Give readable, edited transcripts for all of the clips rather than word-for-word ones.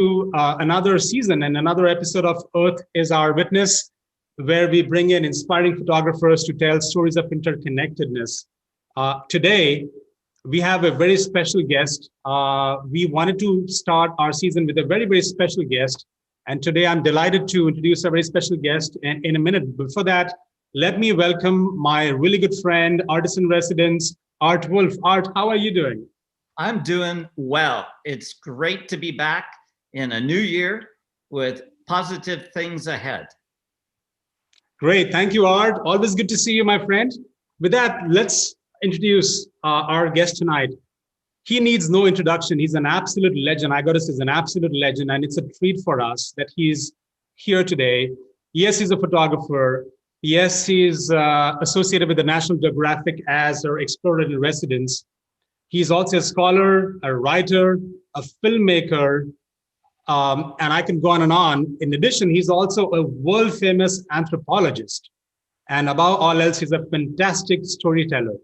to another season and another episode of Earth is Our Witness, where we bring in inspiring photographers to tell stories of interconnectedness. Today, we have a very special guest. We wanted to start our season with a very, very special guest. And today I'm delighted to introduce a very special guest in a minute. Before that, let me welcome my really good friend, artist in residence, Art Wolfe. Art, how are you doing? I'm doing well. It's great to be back in a new year with positive things ahead. Great. Thank you, Art. Always good to see you, my friend. With that, let's introduce our guest tonight. He needs no introduction. He's an absolute legend. I got to say, he's an absolute legend. And it's a treat for us that he's here today. Yes, he's a photographer. Yes, he's associated with the National Geographic as our explorer in residence. He's also a scholar, a writer, a filmmaker, and I can go on and on. In addition, he's also a world famous anthropologist. And above all else, he's a fantastic storyteller.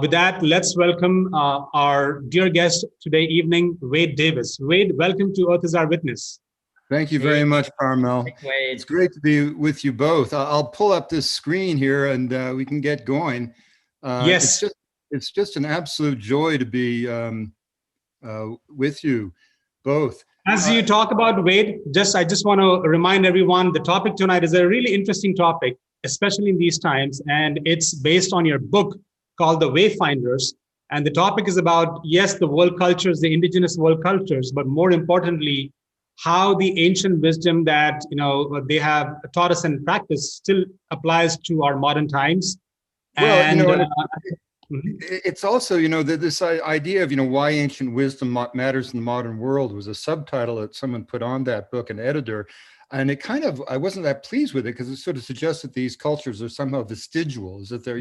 With that, let's welcome our dear guest today evening, Wade Davis. Wade, welcome to Earth is Our Witness. Thank you very much, Parimal. It's great to be with you both. I'll pull up this screen here and we can get going. Yes. It's just an absolute joy to be with you both. As you talk about Wade, I just want to remind everyone, the topic tonight is a really interesting topic, especially in these times, and it's based on your book called The WAYFINDERS. And the topic is about, yes, the world cultures, the indigenous world cultures, but more importantly, how the ancient wisdom that they have taught us and practice still applies to our modern times. Well, it's also, this idea of, why ancient wisdom matters in the modern world was a subtitle that someone put on that book, an editor. And it kind of, I wasn't that pleased with it because it sort of suggests that these cultures are somehow vestigial, as if they're,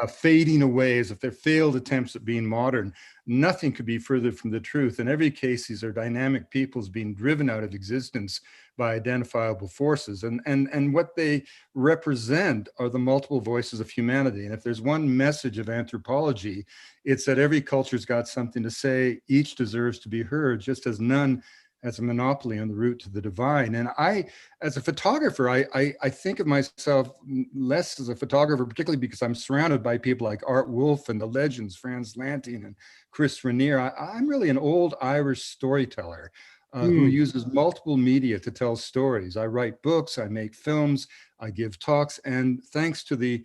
fading away, as if they're failed attempts at being modern. Nothing could be further from the truth. In every case, these are dynamic peoples being driven out of existence by identifiable forces. And what they represent are the multiple voices of humanity. And if there's one message of anthropology, it's that every culture's got something to say, each deserves to be heard, just as none has a monopoly on the route to the divine. And I, as a photographer, I think of myself less as a photographer, particularly because I'm surrounded by people like Art Wolfe and the legends, Franz Lanting and Chris Rainier. I'm really an old Irish storyteller who uses multiple media to tell stories. I write books, I make films, I give talks, and thanks to the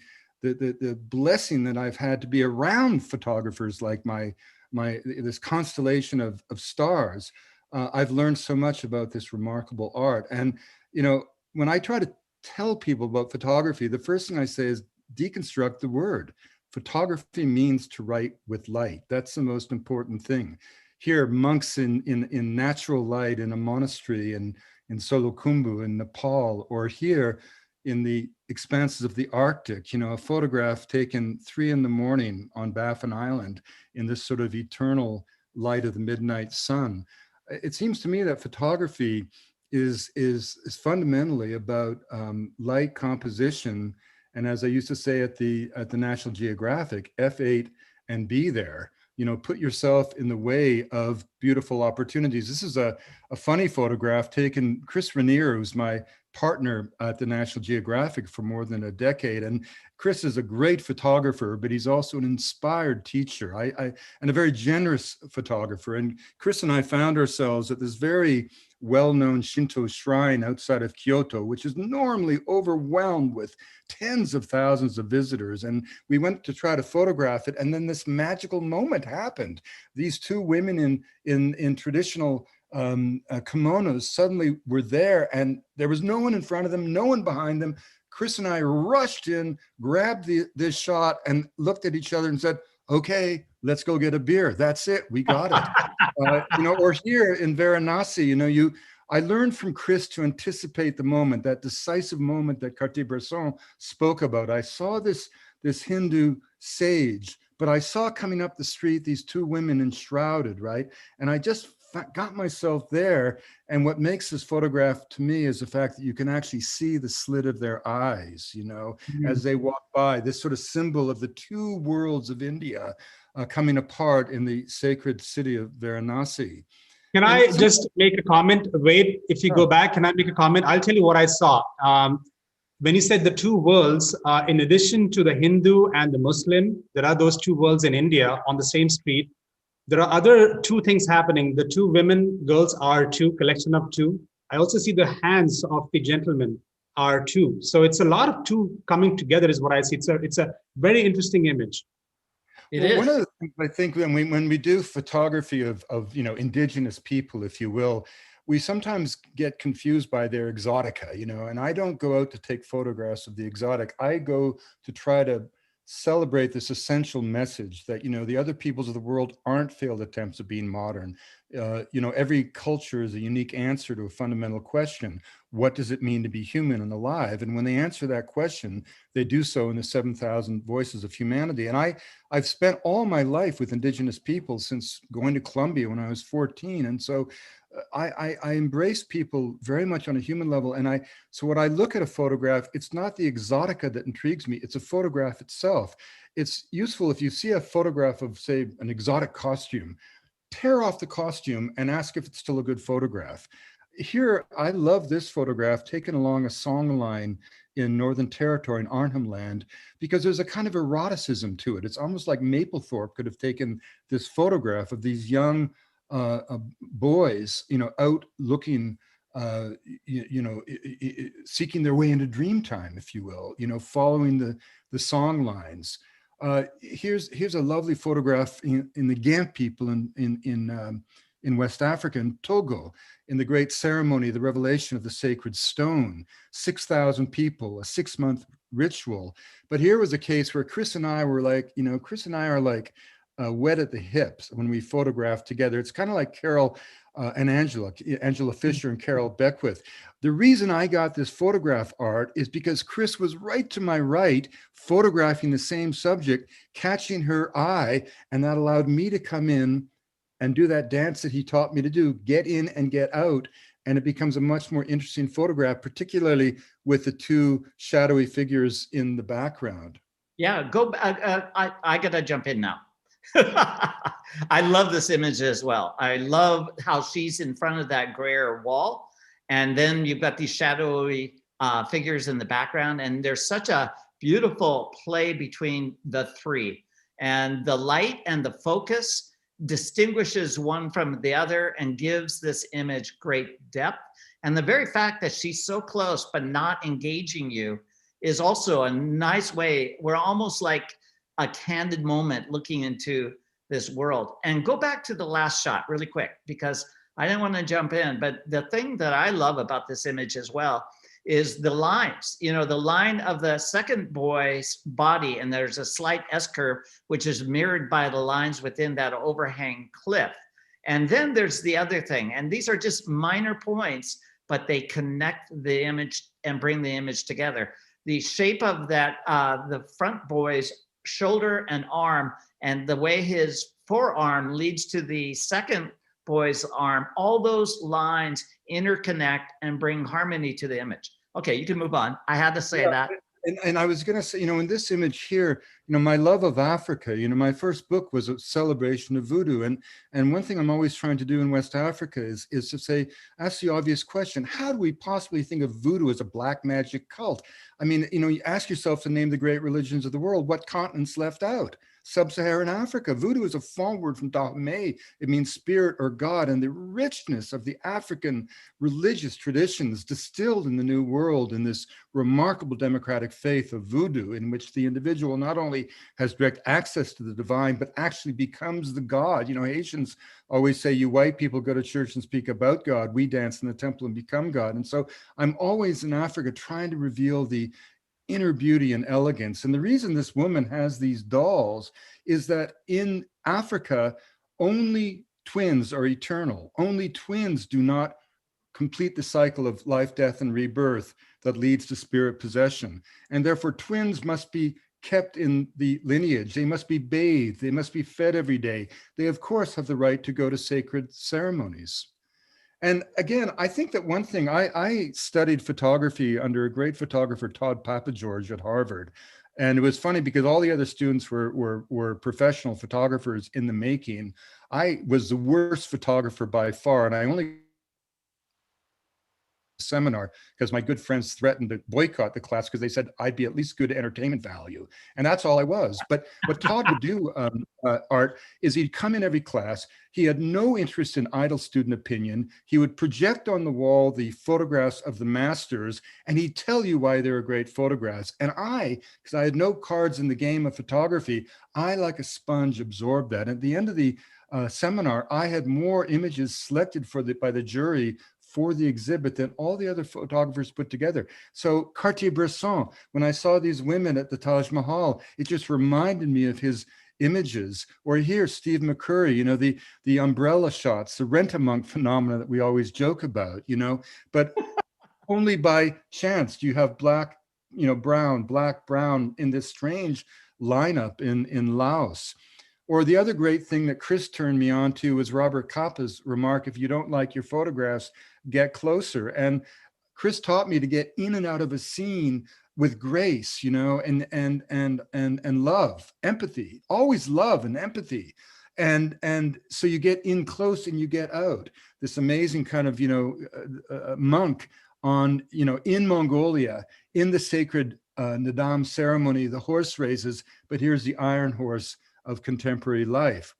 blessing that I've had to be around photographers like this constellation of stars, I've learned so much about this remarkable art. And, when I try to tell people about photography, the first thing I say is deconstruct the word. Photography means to write with light. That's the most important thing. Here, monks in natural light in a monastery in Solukhumbu in Nepal, or here in the expanses of the Arctic, a photograph taken 3 a.m. on Baffin Island in this sort of eternal light of the midnight sun. It seems to me that photography is fundamentally about light composition, and as I used to say at the National Geographic, F8 and be there. Put yourself in the way of beautiful opportunities. This is a funny photograph taken. Chris Rainier, who's my partner at the National Geographic for more than a decade, and Chris is a great photographer, but he's also an inspired teacher and a very generous photographer. And Chris and I found ourselves at this very well-known Shinto shrine outside of Kyoto, which is normally overwhelmed with tens of thousands of visitors. And we went to try to photograph it, and then this magical moment happened. These 2 women in traditional kimonos suddenly were there, and there was no one in front of them, no one behind them. Chris and I rushed in, grabbed this shot, and looked at each other and said, okay, let's go get a beer. That's it, we got it. Or here in Varanasi, I learned from Chris to anticipate the moment, that decisive moment that Cartier-Bresson spoke about. I saw this Hindu sage, but I saw coming up the street these 2 women enshrouded, right? And I just got myself there. And what makes this photograph to me is the fact that you can actually see the slit of their eyes, as they walk by, this sort of symbol of the 2 worlds of India coming apart in the sacred city of Varanasi. Can And I just make a comment? Wait, if you go back, can I make a comment? I'll tell you what I saw. When you said the two worlds, in addition to the Hindu and the Muslim, there are those two worlds in India on the same street. There are other two things happening. The two women, girls are two, collection of two. I also see the hands of the gentleman are two. So it's a lot of two coming together is what I see. It's a very interesting image. It well, is. one of the things I think when we do photography of indigenous people, if you will, we sometimes get confused by their exotica, and I don't go out to take photographs of the exotic. I go to try to celebrate this essential message that, the other peoples of the world aren't failed attempts of being modern. Every culture is a unique answer to a fundamental question. What does it mean to be human and alive? And when they answer that question, they do so in the 7,000 voices of humanity. And I've spent all my life with indigenous people since going to Columbia when I was 14. And so I embrace people very much on a human level. And so when I look at a photograph, it's not the exotica that intrigues me, it's a photograph itself. It's useful if you see a photograph of, say, an exotic costume, tear off the costume and ask if it's still a good photograph. Here, I love this photograph taken along a song line in Northern Territory in Arnhem Land, because there's a kind of eroticism to it. It's almost like Mapplethorpe could have taken this photograph of these young boys, out looking, seeking their way into dreamtime, if you will, following the song lines. Here's a lovely photograph in the Gamp people in West Africa, in Togo, in the great ceremony, the revelation of the sacred stone, 6,000 people, a 6-month ritual. But here was a case where Chris and I were like, Chris and I are like wet at the hips when we photograph together. It's kind of like Carol and Angela Fisher and Carol Beckwith. The reason I got this photograph, Art, is because Chris was right to my right, photographing the same subject, catching her eye, and that allowed me to come in and do that dance that he taught me to do, get in and get out. And it becomes a much more interesting photograph, particularly with the two shadowy figures in the background. Yeah, I gotta jump in now. I love this image as well. I love how she's in front of that grayer wall, and then you've got these shadowy figures in the background, and there's such a beautiful play between the three, and the light and the focus distinguishes one from the other and gives this image great depth. And the very fact that she's so close but not engaging you is also a nice way. We're almost like a candid moment looking into this world. And go back to the last shot really quick, because I didn't want to jump in, but the thing that I love about this image as well is the lines, the line of the second boy's body, and there's a slight S-curve, which is mirrored by the lines within that overhang cliff. And then there's the other thing, and these are just minor points, but they connect the image and bring the image together. The shape of that, the front boy's shoulder and arm, and the way his forearm leads to the second boy's arm, all those lines interconnect and bring harmony to the image. Okay, you can move on. I had to say that. And I was going to say, in this image here, my love of Africa, my first book was a celebration of voodoo. And one thing I'm always trying to do in West Africa is to say, ask the obvious question, how do we possibly think of voodoo as a black magic cult? I mean, you ask yourself to name the great religions of the world, what continent's left out? Sub-Saharan Africa. Voodoo is a foreign word from Dahomey. It means spirit or God, and the richness of the African religious traditions distilled in the New World in this remarkable democratic faith of voodoo, in which the individual not only has direct access to the divine, but actually becomes the God. Haitians always say, you white people go to church and speak about God. We dance in the temple and become God. And so I'm always in Africa trying to reveal the inner beauty and elegance. And the reason this woman has these dolls is that in Africa, only twins are eternal. Only twins do not complete the cycle of life, death, and rebirth that leads to spirit possession. And therefore, twins must be kept in the lineage. They must be bathed. They must be fed every day. They, of course, have the right to go to sacred ceremonies. And again, I think that one thing, I studied photography under a great photographer, Todd Papageorge at Harvard. And it was funny because all the other students were professional photographers in the making. I was the worst photographer by far, and I only seminar because my good friends threatened to boycott the class because they said I'd be at least good entertainment value, and that's all I was. But what Todd would do, Art, is he'd come in every class. He had no interest in idle student opinion. He would project on the wall the photographs of the masters, and he'd tell you why they were great photographs. And because I had no cards in the game of photography, I, like a sponge, absorbed that. At the end of the seminar, I had more images selected by the jury for the exhibit than all the other photographers put together. So Cartier-Bresson, when I saw these women at the Taj Mahal, it just reminded me of his images. Or here, Steve McCurry, you know, the umbrella shots, the rent-a-monk phenomena that we always joke about, you know, but only by chance do you have black, you know, brown, black, brown in this strange lineup in Laos. Or the other great thing that Chris turned me on to was Robert Capa's remark, if you don't like your photographs, get closer. And Chris taught me to get in and out of a scene with grace, you know, and love, empathy, always love and empathy. And so you get in close and you get out. This amazing kind of, you know, monk on, you know, in Mongolia, in the sacred Nadam ceremony, the horse races, but here's the iron horse of contemporary life.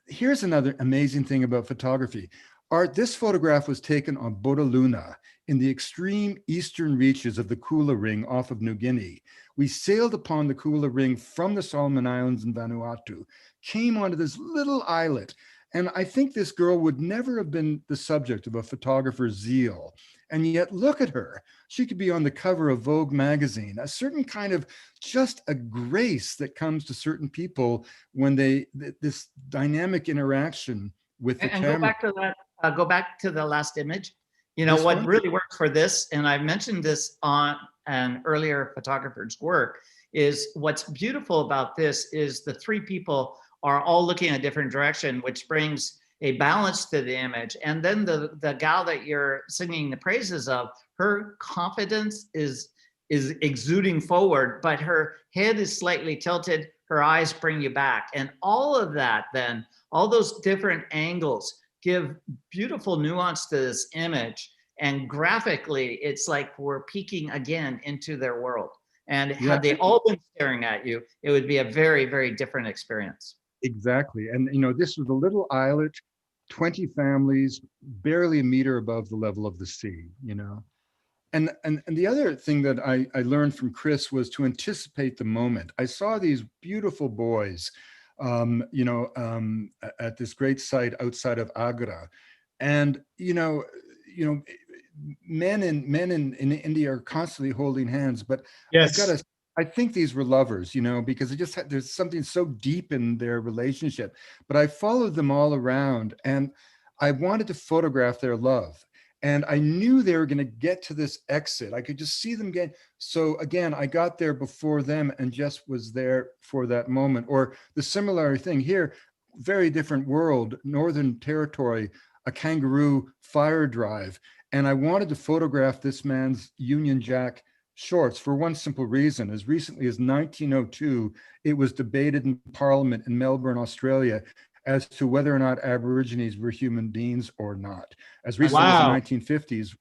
Here's another amazing thing about photography. Art, this photograph was taken on Bodoluna in the extreme eastern reaches of the Kula Ring off of New Guinea. We sailed upon the Kula Ring from the Solomon Islands and Vanuatu, came onto this little islet, and I think this girl would never have been the subject of a photographer's zeal. And yet look at her. She could be on the cover of Vogue magazine, a certain kind of just a grace that comes to certain people when this dynamic interaction with the camera. Go back to that, go back to the last image. You know, This what one? really works for this, and I mentioned this on an earlier photographer's work, is what's beautiful about this is the three people are all looking a different direction, which brings a balance to the image. And then the gal that you're singing the praises of, her confidence is exuding forward, but her head is slightly tilted, her eyes bring you back. And all of that then, all those different angles give beautiful nuance to this image. And graphically, it's like we're peeking again into their world. And had they all been staring at you, it would be a very, very different experience. Exactly. And, you know, this was a little islet, 20 families, barely a meter above the level of the sea, you know. And the other thing that I learned from Chris was to anticipate the moment. I saw these beautiful boys, you know, at this great site outside of Agra. And, you know, men in India are constantly holding hands, but Yes. I think these were lovers, you know, because there's something so deep in their relationship. But I followed them all around and I wanted to photograph their love. And I knew they were going to get to this exit. I could just see them get. So again, I got there before them and just was there for that moment. Or the similar thing here, very different world, Northern Territory, a kangaroo fire drive. And I wanted to photograph this man's Union Jack shorts for one simple reason. As recently as 1902, it was debated in Parliament in Melbourne, Australia, as to whether or not Aborigines were human beings or not. As recently as the 1950s,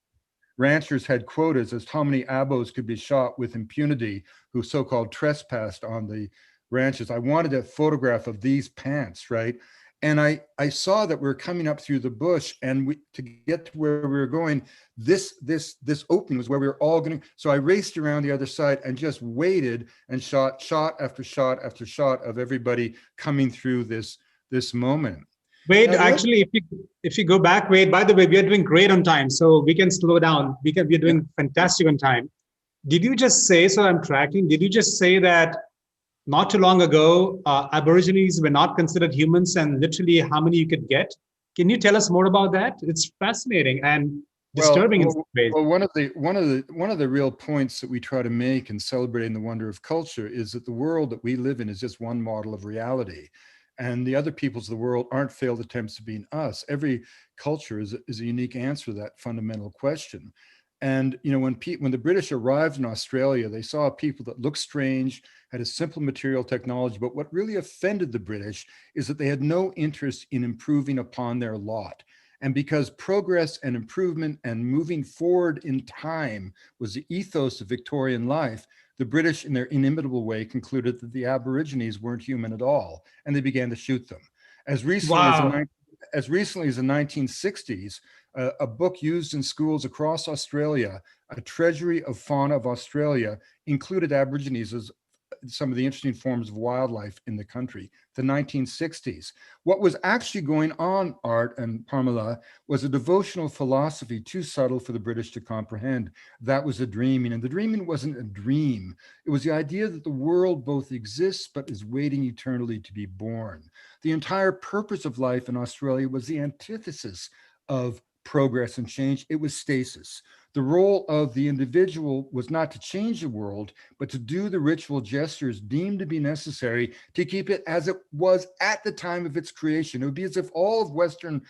ranchers had quotas as to how many abos could be shot with impunity who so-called trespassed on the ranches. I wanted a photograph of these pants, right? And I saw that we were coming up through the bush, and to get to where we were going, this opening was where we were all going. So I raced around the other side and just waited and shot after shot after shot of everybody coming through this moment. Wade, actually, if you go back, Wade, by the way, we are doing great on time, so we can slow down. We're doing fantastic on time. Did you just say, so I'm tracking, did you just say that not too long ago, Aborigines were not considered humans and literally how many you could get? Can you tell us more about that? It's fascinating and disturbing in some ways. Well, one of the real points that we try to make in celebrating the wonder of culture is that the world that we live in is just one model of reality. And the other peoples of the world aren't failed attempts to being us. Every culture is a unique answer to that fundamental question. And when the British arrived in Australia, they saw people that looked strange, had a simple material technology. But what really offended the British is that they had no interest in improving upon their lot. And because progress and improvement and moving forward in time was the ethos of Victorian life, the British, in their inimitable way, concluded that the Aborigines weren't human at all, and they began to shoot them. As recently Wow. as the 1960s, a book used in schools across Australia, A Treasury of Fauna of Australia, included Aborigines as some of the interesting forms of wildlife in the country, the 1960s. What was actually going on, Art and Pamela, was a devotional philosophy too subtle for the British to comprehend. That was a dreaming, and the dreaming wasn't a dream. It was the idea that the world both exists but is waiting eternally to be born. The entire purpose of life in Australia was the antithesis of progress and change. It was stasis. The role of the individual was not to change the world, but to do the ritual gestures deemed to be necessary to keep it as it was at the time of its creation. It would be as if all of Western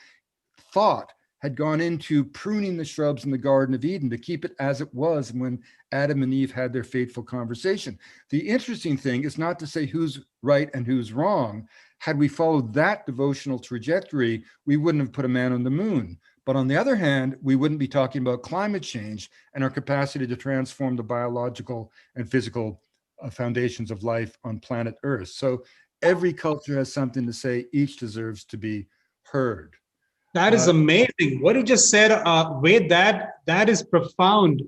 thought had gone into pruning the shrubs in the Garden of Eden to keep it as it was when Adam and Eve had their fateful conversation. The interesting thing is not to say who's right and who's wrong. Had we followed that devotional trajectory, we wouldn't have put a man on the moon. But on the other hand, we wouldn't be talking about climate change and our capacity to transform the biological and physical foundations of life on planet Earth. So every culture has something to say. Each deserves to be heard. That is amazing. What you just said, Wade, that is profound.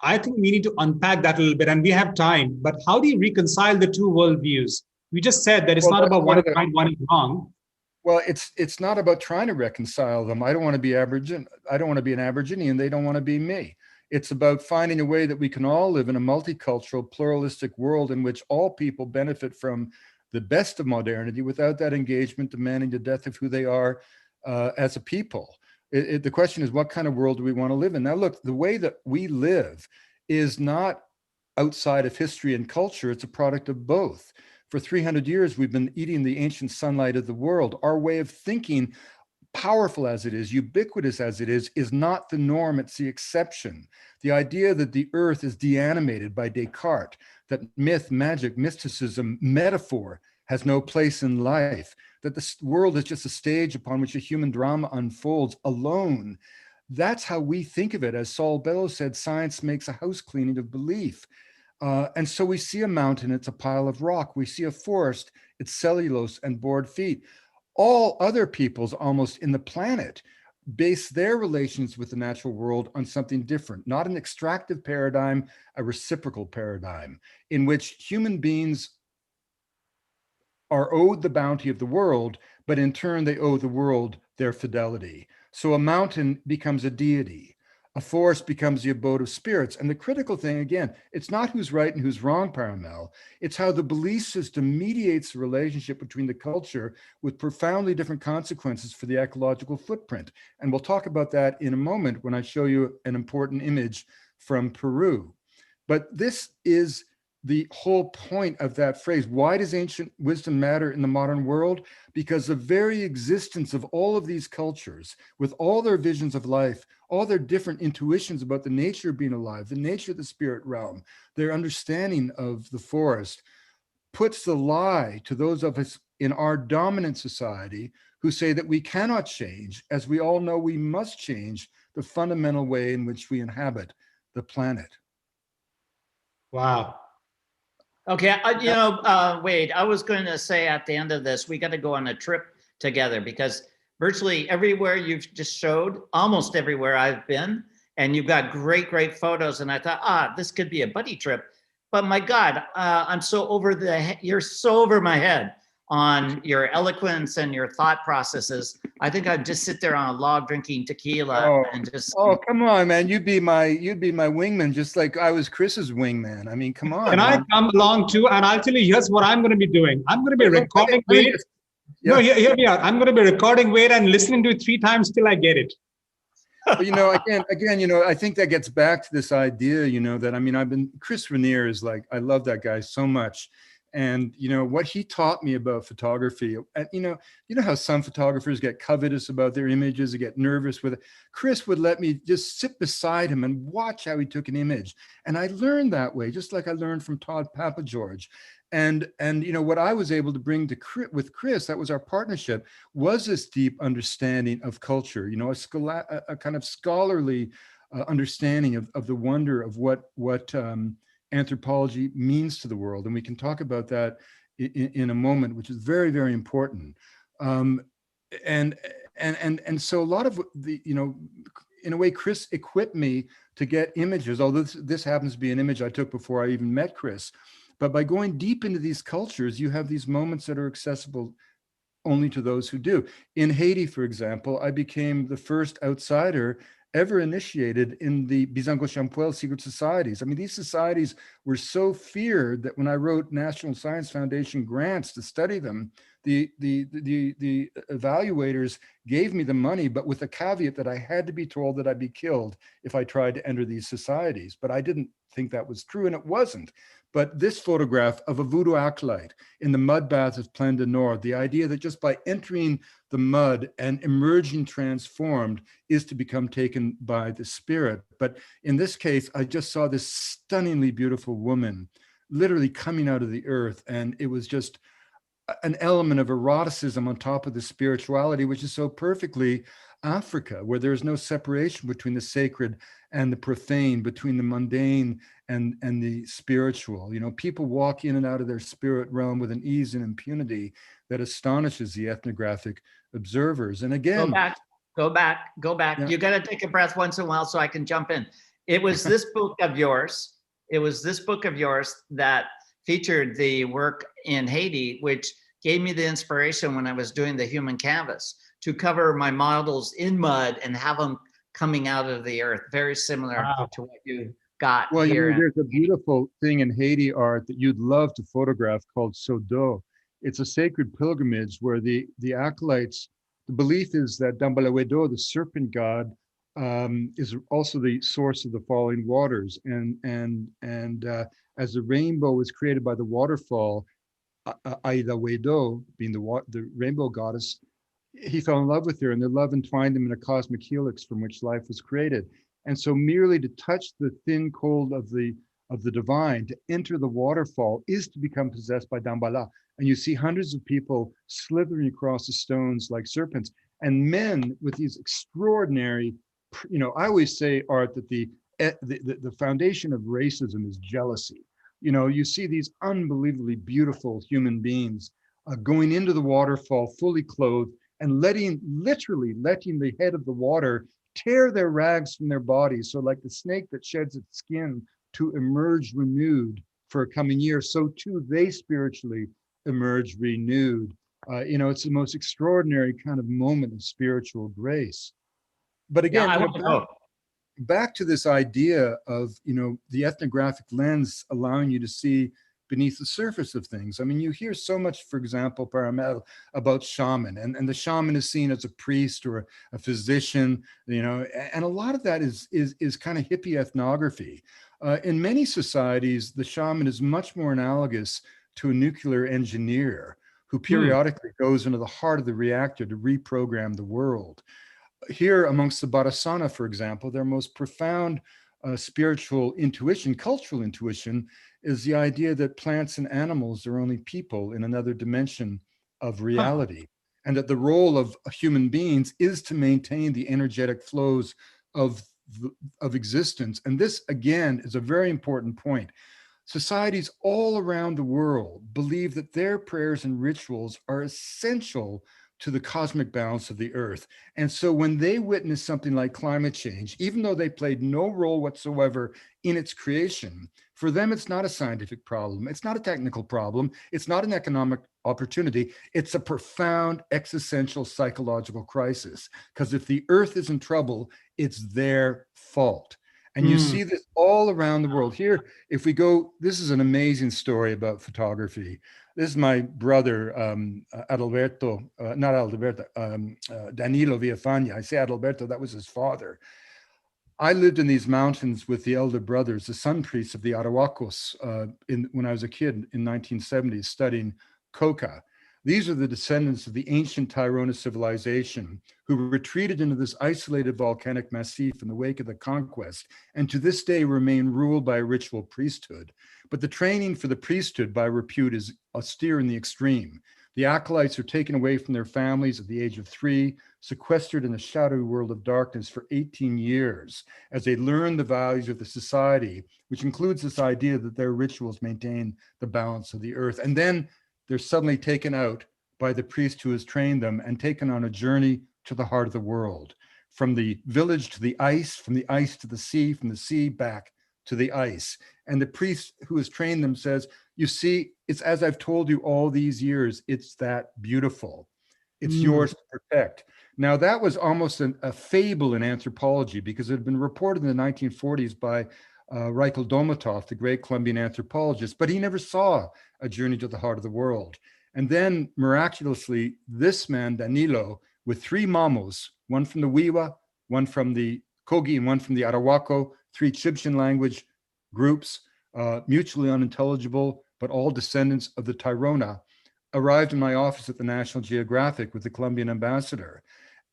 I think we need to unpack that a little bit, and we have time. But how do you reconcile the two worldviews? We just said that it's not about one is right, one is wrong. Well, it's not about trying to reconcile them. I don't want to be Aborigine. I don't want to be an Aborigine. They don't want to be me. It's about finding a way that we can all live in a multicultural, pluralistic world in which all people benefit from the best of modernity without that engagement demanding the death of who they are as a people. The question is, what kind of world do we want to live in? Now, look, the way that we live is not outside of history and culture. It's a product of both. For 300 years, we've been eating the ancient sunlight of the world. Our way of thinking, powerful as it is, ubiquitous as it is not the norm, it's the exception. The idea that the earth is deanimated by Descartes, that myth, magic, mysticism, metaphor has no place in life, that the world is just a stage upon which a human drama unfolds alone. That's how we think of it. As Saul Bellow said, science makes a house cleaning of belief. And so we see a mountain, it's a pile of rock. We see a forest, it's cellulose and board feet. All other peoples almost in the planet base their relations with the natural world on something different, not an extractive paradigm, a reciprocal paradigm in which human beings are owed the bounty of the world, but in turn they owe the world their fidelity. So a mountain becomes a deity. A forest becomes the abode of spirits. And the critical thing, again, it's not who's right and who's wrong, Parimal. It's how the belief system mediates the relationship between the culture with profoundly different consequences for the ecological footprint. And we'll talk about that in a moment when I show you an important image from Peru. But this is the whole point of that phrase. Why does ancient wisdom matter in the modern world? Because the very existence of all of these cultures, with all their visions of life, all their different intuitions about the nature of being alive, the nature of the spirit realm, their understanding of the forest, puts the lie to those of us in our dominant society who say that we cannot change, as we all know we must change the fundamental way in which we inhabit the planet. Wow. Okay, Wade, I was going to say at the end of this, we got to go on a trip together because virtually everywhere you've just showed, almost everywhere I've been, and you've got great, great photos. And I thought, this could be a buddy trip. But my God, I'm so you're so over my head on your eloquence and your thought processes. I think I'd just sit there on a log drinking tequila and just. Oh, come on, man! You'd be my wingman, just like I was Chris's wingman. I mean, come on. Can I come along too? And I'll tell you, here's what I'm going to be doing. I'm going to be recording Wade. Yeah. No, hear me out. I'm going to be recording Wade and listening to it 3 times till I get it. But again, I think that gets back to this idea, that Chris Rainier is like, I love that guy so much. And, you know, what he taught me about photography, and, you know how some photographers get covetous about their images, they get nervous with it. Chris would let me just sit beside him and watch how he took an image. And I learned that way, just like I learned from Todd Papageorge. And you know, what I was able to bring to with Chris, that was our partnership, was this deep understanding of culture, you know, a kind of scholarly understanding of the wonder of what anthropology means to the world. And we can talk about that in a moment, which is very, very important. And so a lot of the, you know, in a way, Chris equipped me to get images, although this happens to be an image I took before I even met Chris. But by going deep into these cultures, you have these moments that are accessible only to those who do. In Haiti, for example, I became the first outsider ever initiated in the Bizango-Champuel secret societies. I mean, these societies were so feared that when I wrote National Science Foundation grants to study them, the evaluators gave me the money, but with a caveat that I had to be told that I'd be killed if I tried to enter these societies. But I didn't think that was true, and it wasn't. But this photograph of a voodoo acolyte in the mud baths of Plaine du Nord, the idea that just by entering the mud and emerging transformed is to become taken by the spirit. But in this case, I just saw this stunningly beautiful woman literally coming out of the earth. And it was just an element of eroticism on top of the spirituality, which is so perfectly Africa, where there's no separation between the sacred and the profane, between the mundane and the spiritual. You know, people walk in and out of their spirit realm with an ease and impunity that astonishes the ethnographic observers. And again, go back. Yeah. You got to take a breath once in a while so I can jump in. It was this book of yours. It was this book of yours that featured the work in Haiti, which gave me the inspiration when I was doing the human canvas to cover my models in mud and have them coming out of the earth. Very similar to what you got well, here. You know, there's a beautiful thing in Haiti art that you'd love to photograph called Sodo. It's a sacred pilgrimage where the acolytes, the belief is that Dambalawedo, the serpent god, is also the source of the falling waters. And as the rainbow was created by the waterfall, Aida Wedo, being the rainbow goddess, he fell in love with her, and their love entwined them in a cosmic helix from which life was created. And so merely to touch the thin cold of the divine, to enter the waterfall, is to become possessed by Dambala. And you see hundreds of people slithering across the stones like serpents, and men with these extraordinary, you know, I always say, Art, that the foundation of racism is jealousy. You know, you see these unbelievably beautiful human beings going into the waterfall fully clothed and literally letting the head of the water tear their rags from their bodies. So like the snake that sheds its skin to emerge renewed for a coming year, so too they spiritually emerge renewed. You know, it's the most extraordinary kind of moment of spiritual grace. But again, back to this idea of, you know, the ethnographic lens allowing you to see beneath the surface of things. I mean, you hear so much, for example, Parimal, about shaman, and the shaman is seen as a priest or a physician, you know, and a lot of that is kind of hippie ethnography. In many societies, the shaman is much more analogous to a nuclear engineer who periodically goes into the heart of the reactor to reprogram the world. Here amongst the Barasana, for example, their most profound spiritual intuition, cultural intuition, is the idea that plants and animals are only people in another dimension of reality, and that the role of human beings is to maintain the energetic flows of existence. And this, again, is a very important point. Societies all around the world believe that their prayers and rituals are essential to the cosmic balance of the earth. And so when they witness something like climate change, even though they played no role whatsoever in its creation, for them, it's not a scientific problem. It's not a technical problem. It's not an economic opportunity. It's a profound existential psychological crisis. Because if the earth is in trouble, it's their fault. And you see this all around the world. Here, if we go, this is an amazing story about photography. This is my brother, Danilo Villafana. I say Adalberto, that was his father. I lived in these mountains with the elder brothers, the sun priests of the Arahuacos, when I was a kid in 1970s studying coca. These are the descendants of the ancient Tairona civilization who retreated into this isolated volcanic massif in the wake of the conquest, and to this day remain ruled by a ritual priesthood. But the training for the priesthood by repute is austere in the extreme. The acolytes are taken away from their families at the age of 3, sequestered in the shadowy world of darkness for 18 years as they learn the values of the society, which includes this idea that their rituals maintain the balance of the earth. And then they're suddenly taken out by the priest who has trained them and taken on a journey to the heart of the world, from the village to the ice, from the ice to the sea, from the sea back to the ice. And the priest who has trained them says, you see, it's as I've told you all these years, it's that beautiful. It's yours to protect. Now, that was almost a fable in anthropology because it had been reported in the 1940s by Reichel Domatov, the great Colombian anthropologist, but he never saw a journey to the heart of the world. And then miraculously, this man, Danilo, with 3 mamos, one from the Wiwa, one from the Kogi, and one from the Arahuaco, 3 Chibchan language groups, mutually unintelligible, but all descendants of the Tairona, arrived in my office at the National Geographic with the Colombian ambassador.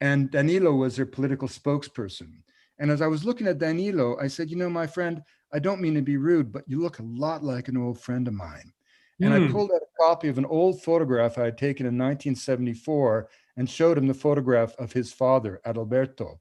And Danilo was their political spokesperson. And as I was looking at Danilo, I said, you know, my friend, I don't mean to be rude, but you look a lot like an old friend of mine. And I pulled out a copy of an old photograph I had taken in 1974 and showed him the photograph of his father, Adalberto.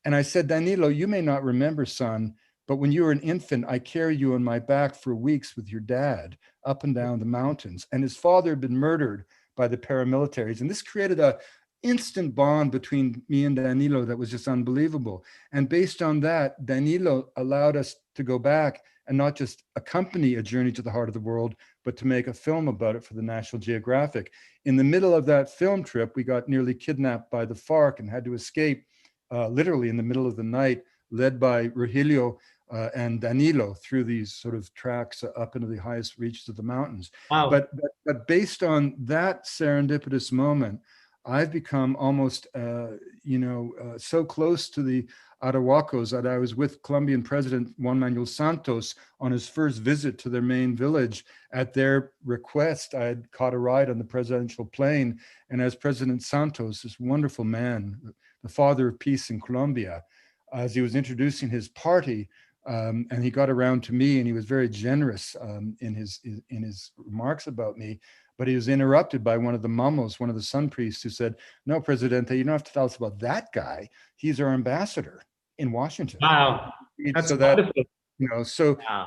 And I said, Danilo, you may not remember, son, but when you were an infant, I carried you on my back for weeks with your dad up and down the mountains. And his father had been murdered by the paramilitaries. And this created a instant bond between me and Danilo that was just unbelievable. And based on that, Danilo allowed us to go back and not just accompany a journey to the heart of the world, but to make a film about it for the National Geographic. In the middle of that film trip, we got nearly kidnapped by the FARC and had to escape literally in the middle of the night, led by Rogelio and Danilo through these sort of tracks up into the highest reaches of the mountains. Wow. But based on that serendipitous moment, I've become almost, so close to the Arahuacos that I was with Colombian President Juan Manuel Santos on his first visit to their main village. At their request, I had caught a ride on the presidential plane. And as President Santos, this wonderful man, the father of peace in Colombia, as he was introducing his party, and he got around to me, and he was very generous in his remarks about me. But he was interrupted by one of the mamos, one of the sun priests, who said, "No, Presidente, you don't have to tell us about that guy. He's our ambassador in Washington." Wow, that's so that wonderful.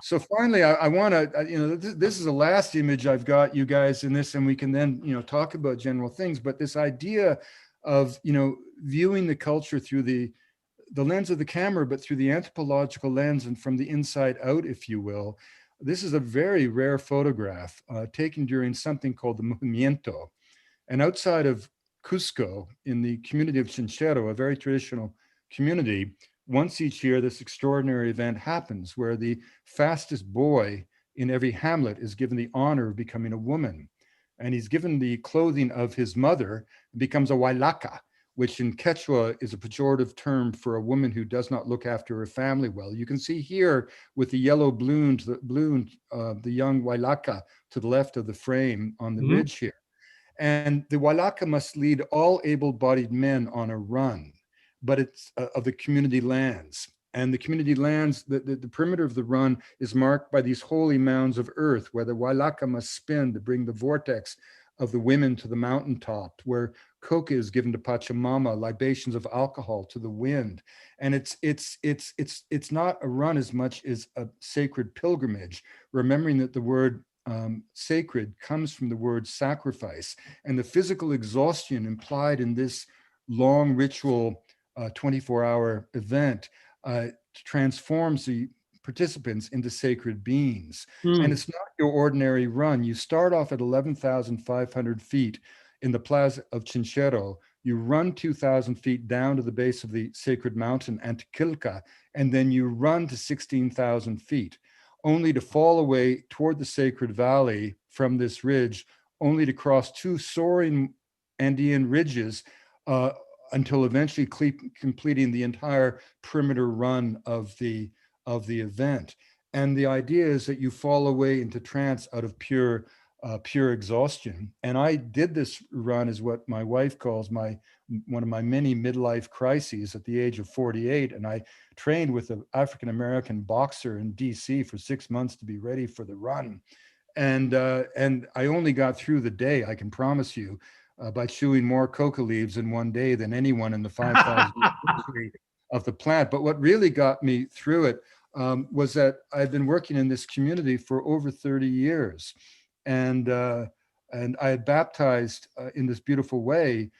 So finally, I want to, this is the last image I've got, you guys, in this, and we can then talk about general things. But this idea of viewing the culture through the lens of the camera, but through the anthropological lens and from the inside out, if you will. This is a very rare photograph taken during something called the Movimiento. And outside of Cusco, in the community of Chinchero, a very traditional community, once each year, this extraordinary event happens where the fastest boy in every hamlet is given the honor of becoming a woman. And he's given the clothing of his mother, becomes a Huaylaca, which in Quechua is a pejorative term for a woman who does not look after her family well. You can see here with the yellow balloon, the young Huaylaca to the left of the frame on the ridge here. And the Huaylaca must lead all able-bodied men on a run, but it's of the community lands. And the community lands, the perimeter of the run is marked by these holy mounds of earth where the Huaylaca must spin to bring the vortex of the women to the mountaintop, where coca is given to Pachamama, libations of alcohol to the wind. And it's not a run as much as a sacred pilgrimage, remembering that the word sacred comes from the word sacrifice, and the physical exhaustion implied in this long ritual 24-hour event transforms the participants into sacred beings. And it's not your ordinary run. You start off at 11,500 feet in the plaza of Chinchero. You run 2,000 feet down to the base of the sacred mountain, Antioquilca, and then you run to 16,000 feet, only to fall away toward the sacred valley from this ridge, only to cross 2 soaring Andean ridges until eventually completing the entire perimeter run of the event. And the idea is that you fall away into trance out of pure exhaustion. And I did this run as what my wife calls one of my many midlife crises at the age of 48. And I trained with an African-American boxer in DC for 6 months to be ready for the run. And I only got through the day, I can promise you, by chewing more coca leaves in one day than anyone in the 5,000 history of the plant. But what really got me through it was that I've been working in this community for over 30 years. And I had baptized in this beautiful way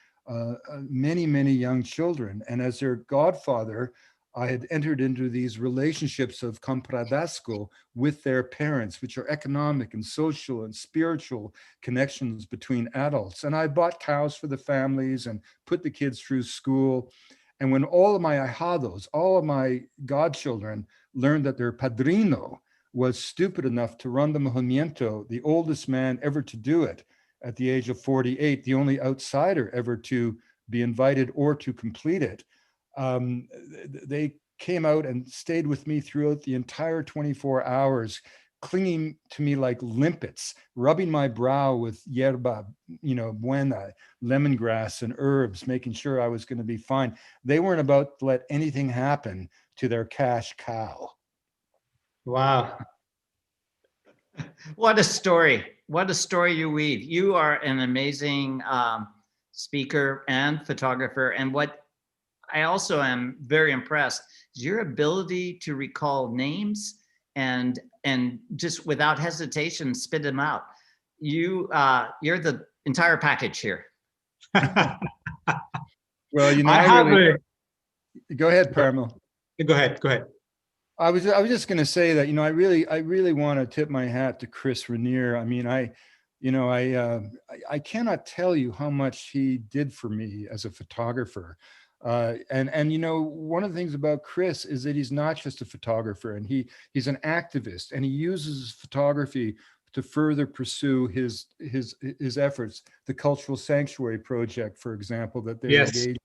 many, many young children. And as their godfather, I had entered into these relationships of compadrazgo with their parents, which are economic and social and spiritual connections between adults. And I bought cows for the families and put the kids through school. And when all of my ahijados, all of my godchildren, learned that their padrino was stupid enough to run the movimiento, the oldest man ever to do it at the age of 48, the only outsider ever to be invited or to complete it, they came out and stayed with me throughout the entire 24 hours, clinging to me like limpets, rubbing my brow with yerba, buena, lemongrass and herbs, making sure I was going to be fine. They weren't about to let anything happen to their cash cow. Wow. What a story. What a story you weave. You are an amazing speaker and photographer. And what I also am very impressed is your ability to recall names and just without hesitation spit them out. You're the entire package here. Well, go ahead, Parimal. Go ahead. I was just going to say that, I really want to tip my hat to Chris Rainier. I mean, I cannot tell you how much he did for me as a photographer. And one of the things about Chris is that he's not just a photographer, and he's an activist, and he uses photography to further pursue his efforts. The Cultural Sanctuary Project, for example, that they're engaged,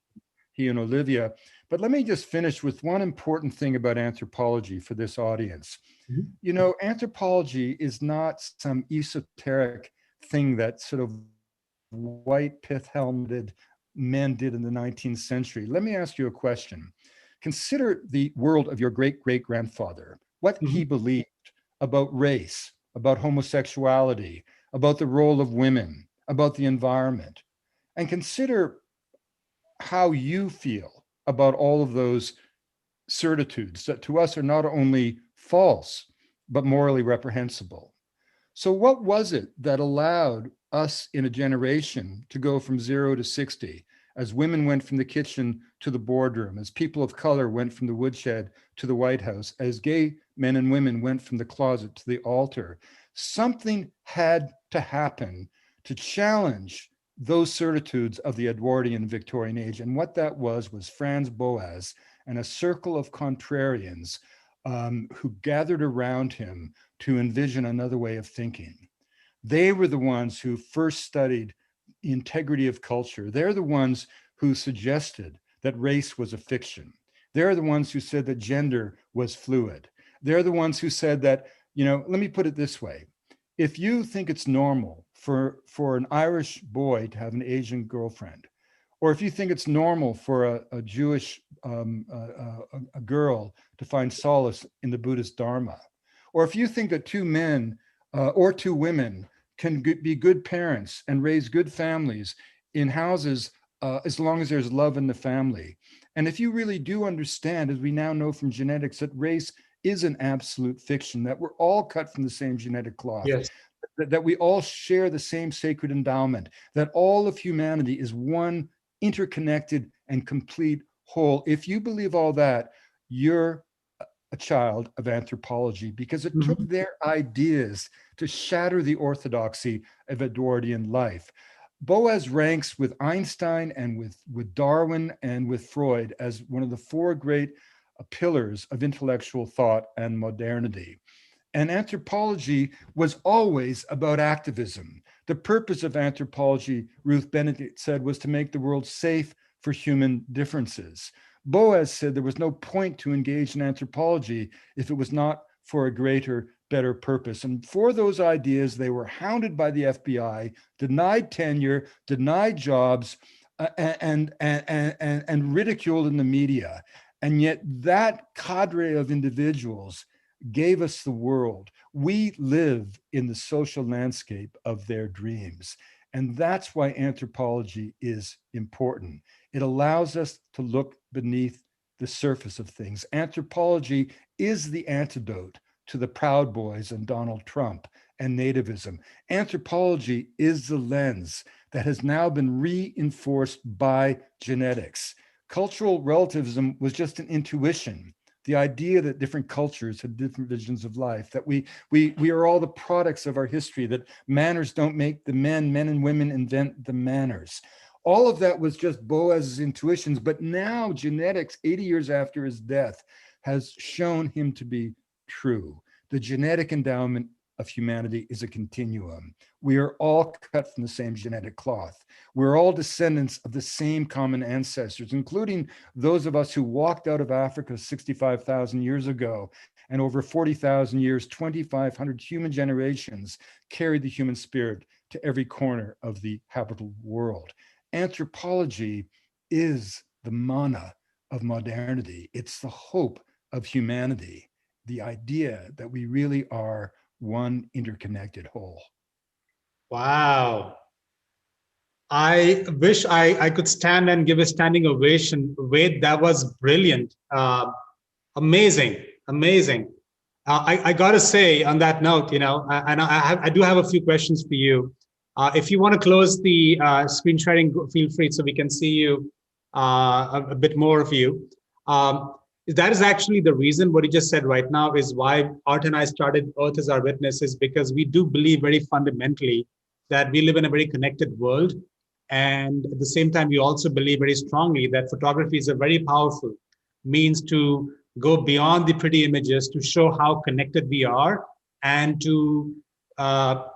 he and Olivia. But let me just finish with one important thing about anthropology for this audience. Mm-hmm. Anthropology is not some esoteric thing that sort of white pith-helmeted men did in the 19th century. Let me ask you a question. Consider the world of your great-great-grandfather, what he believed about race, about homosexuality, about the role of women, about the environment, and consider how you feel about all of those certitudes that to us are not only false, but morally reprehensible. So what was it that allowed us in a generation to go from 0 to 60, as women went from the kitchen to the boardroom, as people of color went from the woodshed to the White House, as gay men and women went from the closet to the altar? Something had to happen to challenge those certitudes of the Edwardian Victorian age. And what that was Franz Boas and a circle of contrarians who gathered around him to envision another way of thinking. They were the ones who first studied the integrity of culture. They're the ones who suggested that race was a fiction. They're the ones who said that gender was fluid. They're the ones who said that, let me put it this way. If you think it's normal for an Irish boy to have an Asian girlfriend, or if you think it's normal for a Jewish a girl to find solace in the Buddhist Dharma, or if you think that two men or two women can be good parents and raise good families in houses as long as there's love in the family, and if you really do understand, as we now know from genetics, that race is an absolute fiction, that we're all cut from the same genetic cloth, yes, that we all share the same sacred endowment, that all of humanity is one interconnected and complete whole. If you believe all that, you're a child of anthropology, because it took their ideas to shatter the orthodoxy of Edwardian life. Boas ranks with Einstein and with Darwin and with Freud as one of the four great pillars of intellectual thought and modernity. And anthropology was always about activism. The purpose of anthropology, Ruth Benedict said, was to make the world safe for human differences. Boas said there was no point to engage in anthropology if it was not for a greater, better purpose. And for those ideas, they were hounded by the FBI, denied tenure, denied jobs, and ridiculed in the media. And yet that cadre of individuals gave us the world. We live in the social landscape of their dreams. And that's why anthropology is important. It allows us to look beneath the surface of things. Anthropology is the antidote to the Proud Boys and Donald Trump and nativism. Anthropology is the lens that has now been reinforced by genetics. Cultural relativism was just an intuition. The idea that different cultures had different visions of life, that we are all the products of our history, that manners don't make the men, men and women invent the manners. All of that was just Boas's intuitions, but now genetics, 80 years after his death, has shown him to be true. The genetic endowment of humanity is a continuum. We are all cut from the same genetic cloth. We're all descendants of the same common ancestors, including those of us who walked out of Africa 65,000 years ago, and over 40,000 years, 2,500 human generations carried the human spirit to every corner of the habitable world. Anthropology is the mana of modernity. It's the hope of humanity, the idea that we really are one interconnected whole. Wow. I wish I could stand and give a standing ovation. Wade, that was brilliant. Amazing, amazing. I got to say on that note, you know, and I do have a few questions for you. If you want to close the screen sharing, feel free so we can see you a bit more of you. That is actually the reason what you just said right now is why Art and I started Earth as Our Witness, is because we do believe very fundamentally that we live in a very connected world. And at the same time, we also believe very strongly that photography is a very powerful means to go beyond the pretty images, to show how connected we are, and to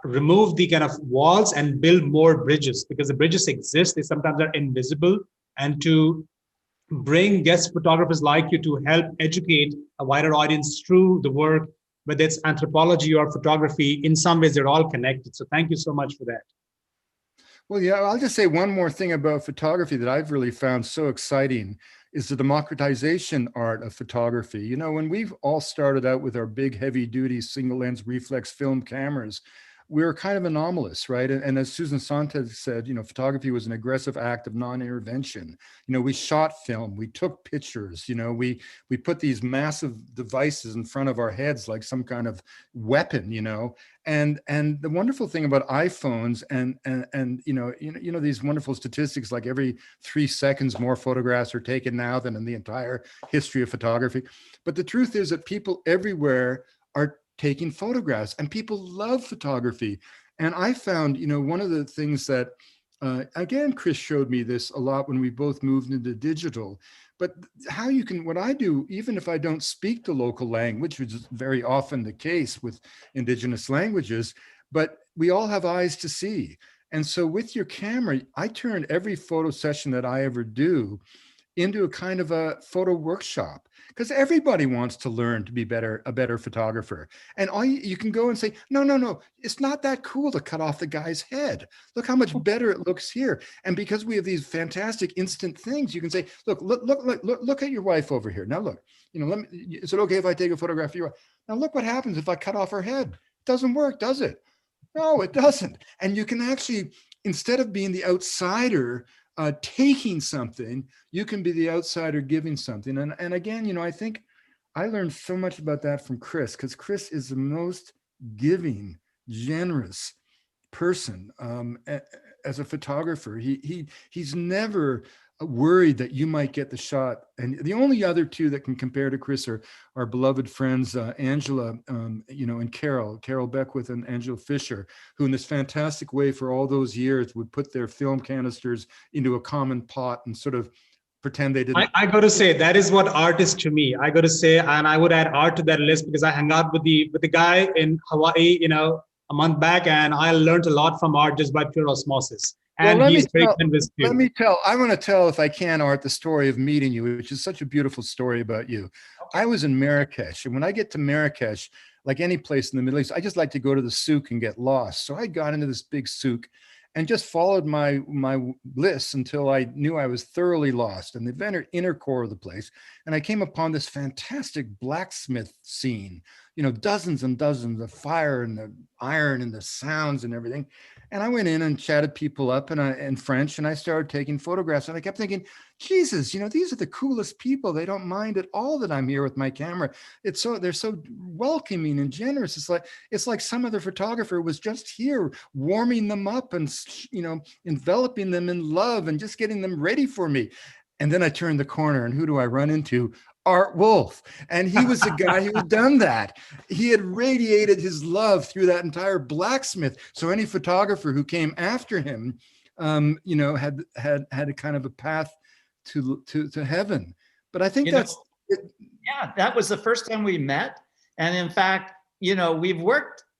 remove the kind of walls and build more bridges, because the bridges exist, they sometimes are invisible, and to bring guest photographers like you to help educate a wider audience through the work, whether it's anthropology or photography. In some ways, they're all connected. So thank you so much for that. Well, yeah, I'll just say one more thing about photography that I've really found so exciting is the democratization art of photography. You know, when we've all started out with our big heavy duty single lens reflex film cameras, we were kind of anomalous, right? And as Susan Sontag said, you know, photography was an aggressive act of non-intervention. You know, we shot film, we took pictures, you know, we put these massive devices in front of our heads like some kind of weapon, you know. And the wonderful thing about iPhones and you know these wonderful statistics, like every 3 seconds more photographs are taken now than in the entire history of photography. But the truth is that people everywhere are taking photographs, and people love photography. And I found, you know, one of the things that, again, Chris showed me this a lot when we both moved into digital, but how you can, what I do, even if I don't speak the local language, which is very often the case with indigenous languages, but we all have eyes to see. And so with your camera, I turn every photo session that I ever do into a kind of a photo workshop, because everybody wants to learn to be a better photographer. And all you can go and say, no, it's not that cool to cut off the guy's head. Look how much better it looks here. And because we have these fantastic instant things, you can say, look at your wife over here. Now look, you know, is it okay if I take a photograph of your wife? Now look what happens if I cut off her head. It doesn't work, does it? No, it doesn't. And you can actually, instead of being the outsider taking something, you can be the outsider giving something. And again, you know, I think I learned so much about that from Chris, because Chris is the most giving, generous person as a photographer. He's never worried that you might get the shot. And the only other two that can compare to Chris are our beloved friends, Angela, you know, and Carol Beckwith and Angela Fisher, who in this fantastic way for all those years would put their film canisters into a common pot and sort of pretend they didn't. I got to say, that is what art is to me. I got to say, and I would add art to that list, because I hung out with the guy in Hawaii, you know, a month back, and I learned a lot from art just by pure osmosis. Well, and he's very convinced let too. me tell, I want to tell, if I can, Art, the story of meeting you, which is such a beautiful story about you. I was in Marrakesh, and when I get to Marrakesh, like any place in the Middle East, I just like to go to the souk and get lost. So I got into this big souk and just followed my bliss until I knew I was thoroughly lost in the inner core of the place. And I came upon this fantastic blacksmith scene, you know, dozens and dozens of fire and the iron and the sounds and everything. And I went in and chatted people up in French, and I started taking photographs. And I kept thinking, Jesus, you know, these are the coolest people. They don't mind at all that I'm here with my camera. They're so welcoming and generous. It's like some other photographer was just here warming them up and, you know, enveloping them in love and just getting them ready for me. And then I turned the corner, and who do I run into? Art Wolfe. And he was the guy who had done that. He had radiated his love through that entire blacksmith. So any photographer who came after him, you know, had a kind of a path to heaven. But I think You that's know, yeah, that was the first time we met. And in fact, you know,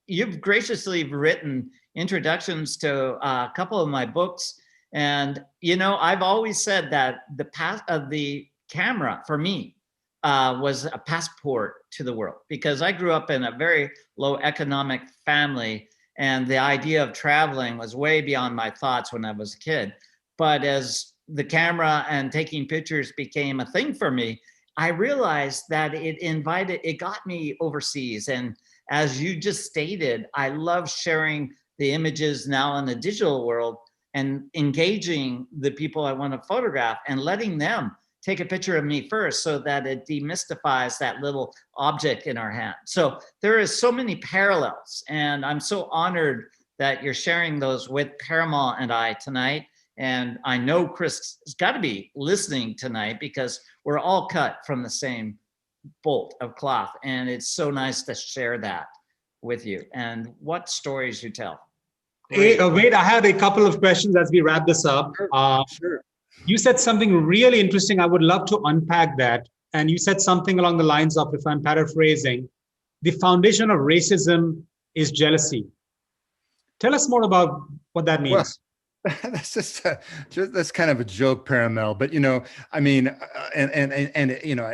you've graciously written introductions to a couple of my books. And, you know, I've always said that the path of the camera for me was a passport to the world, because I grew up in a very low economic family, and the idea of traveling was way beyond my thoughts when I was a kid. But as the camera and taking pictures became a thing for me, I realized that it got me overseas. And as you just stated, I love sharing the images now in the digital world and engaging the people I want to photograph and letting them take a picture of me first, so that it demystifies that little object in our hand. So there is so many parallels, and I'm so honored that you're sharing those with Parimal and I tonight. And I know Chris has got to be listening tonight, because we're all cut from the same bolt of cloth. And it's so nice to share that with you. And what stories you tell. Hey, wait, I had a couple of questions as we wrap this up. sure. You said something really interesting. I would love to unpack that. And you said something along the lines of, if I'm paraphrasing, the foundation of racism is jealousy. Tell us more about what that Well, means. that's that's kind of a joke, Paramel. But you know, I mean, and you know,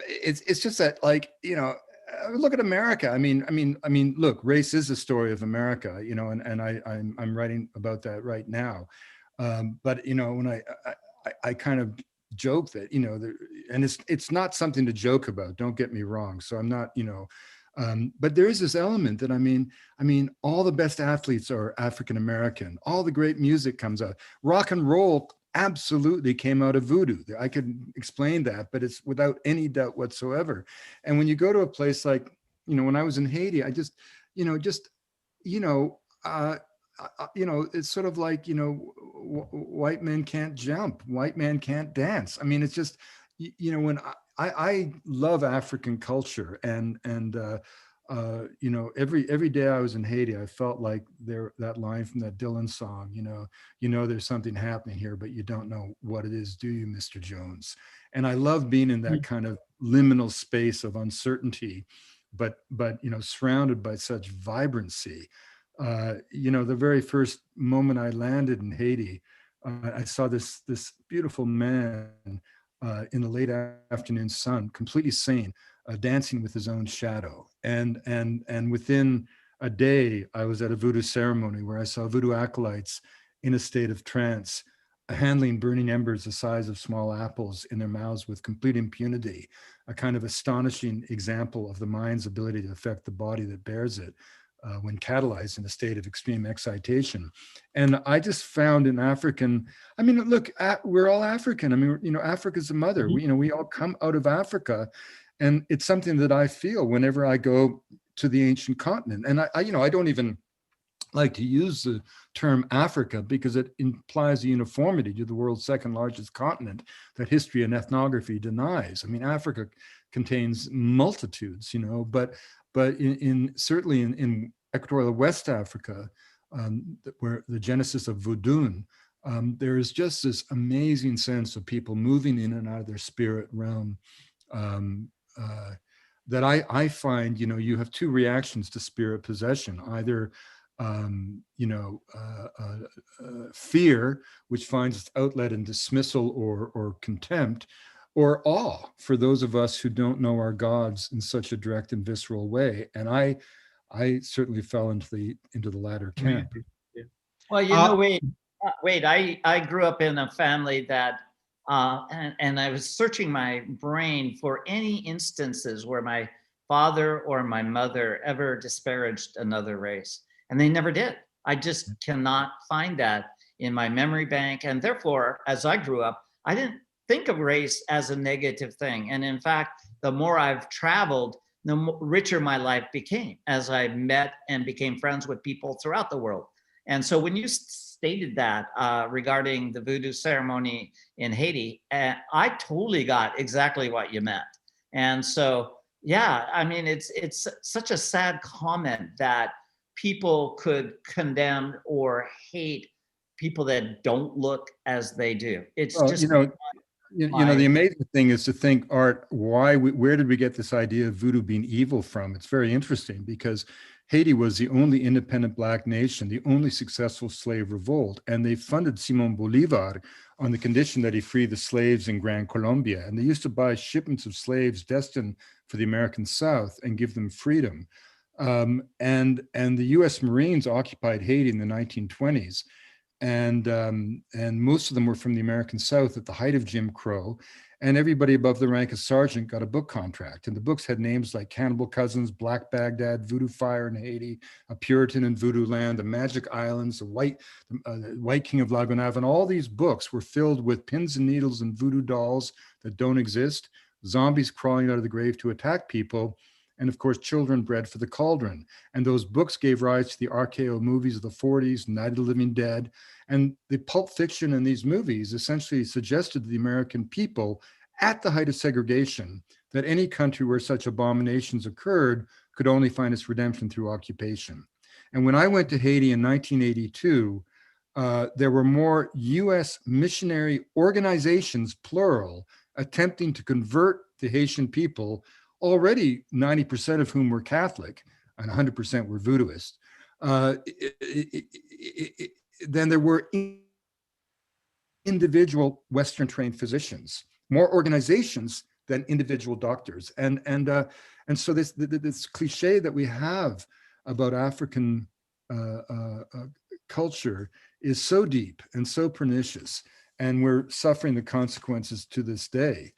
it's just that, like, you know, look at America. I mean, look, race is the story of America. You know, and I'm writing about that right now. But you know, when I kind of joke that, you know, and it's not something to joke about. Don't get me wrong. So I'm not, you know. But there is this element that, I mean, all the best athletes are African American. All the great music comes out. Rock and roll absolutely came out of voodoo. I could explain that, but it's without any doubt whatsoever. And when you go to a place like, you know, when I was in Haiti, I just, you know, it's sort of like, you know, white men can't jump, white man can't dance. I mean, it's just, you know, when I love African culture, and you know, every day I was in Haiti, I felt like that line from that Dylan song, you know, there's something happening here, but you don't know what it is, do you, Mr. Jones? And I love being in that kind of liminal space of uncertainty, but you know, surrounded by such vibrancy. You know, the very first moment I landed in Haiti, I saw this beautiful man in the late afternoon sun, completely sane, dancing with his own shadow. And within a day, I was at a voodoo ceremony where I saw voodoo acolytes in a state of trance, handling burning embers the size of small apples in their mouths with complete impunity, a kind of astonishing example of the mind's ability to affect the body that bears it. When catalyzed in a state of extreme excitation. And I just found in African, I mean, look, we're all African. I mean, you know, Africa's the mother. We, you know, we all come out of Africa. And it's something that I feel whenever I go to the ancient continent. And I you know, I don't even like to use the term Africa, because it implies a uniformity to the world's second largest continent that history and ethnography denies. I mean, Africa contains multitudes, you know, but certainly in Equatorial West Africa, where the genesis of voodoo, there is just this amazing sense of people moving in and out of their spirit realm. That I find, you know, you have two reactions to spirit possession. Either fear, which finds its outlet in dismissal or contempt, or awe for those of us who don't know our gods in such a direct and visceral way. And I certainly fell into the latter camp. Yeah. Well, you know, wait, I grew up in a family that, and I was searching my brain for any instances where my father or my mother ever disparaged another race, and they never did. I just cannot find that in my memory bank. And therefore, as I grew up, I didn't think of race as a negative thing. And in fact, the more I've traveled, the richer my life became as I met and became friends with people throughout the world. And so when you stated that regarding the voodoo ceremony in Haiti, I totally got exactly what you meant. And so, yeah, I mean, it's such a sad comment that people could condemn or hate people that don't look as they do. It's Well, just the amazing thing is to think, Art, where did we get this idea of voodoo being evil from? It's very interesting because Haiti was the only independent Black nation, the only successful slave revolt, and they funded Simon Bolivar on the condition that he free the slaves in Gran Colombia. And they used to buy shipments of slaves destined for the American South and give them freedom. And the U.S. Marines occupied Haiti in the 1920s. And most of them were from the American South at the height of Jim Crow, and everybody above the rank of sergeant got a book contract. And the books had names like Cannibal Cousins, Black Baghdad, Voodoo Fire in Haiti, A Puritan in Voodoo Land, The Magic Islands, The White King of La Gonave. And all these books were filled with pins and needles and voodoo dolls that don't exist, zombies crawling out of the grave to attack people, and of course, children bred for the cauldron. And those books gave rise to the RKO movies of the 40s, Night of the Living Dead. And the pulp fiction in these movies essentially suggested to the American people at the height of segregation that any country where such abominations occurred could only find its redemption through occupation. And when I went to Haiti in 1982, there were more US missionary organizations, plural, attempting to convert the Haitian people, already 90% of whom were Catholic and 100% were Voodooist, then there were individual Western trained physicians, more organizations than individual doctors. And so this cliche that we have about African culture is so deep and so pernicious, and we're suffering the consequences to this day.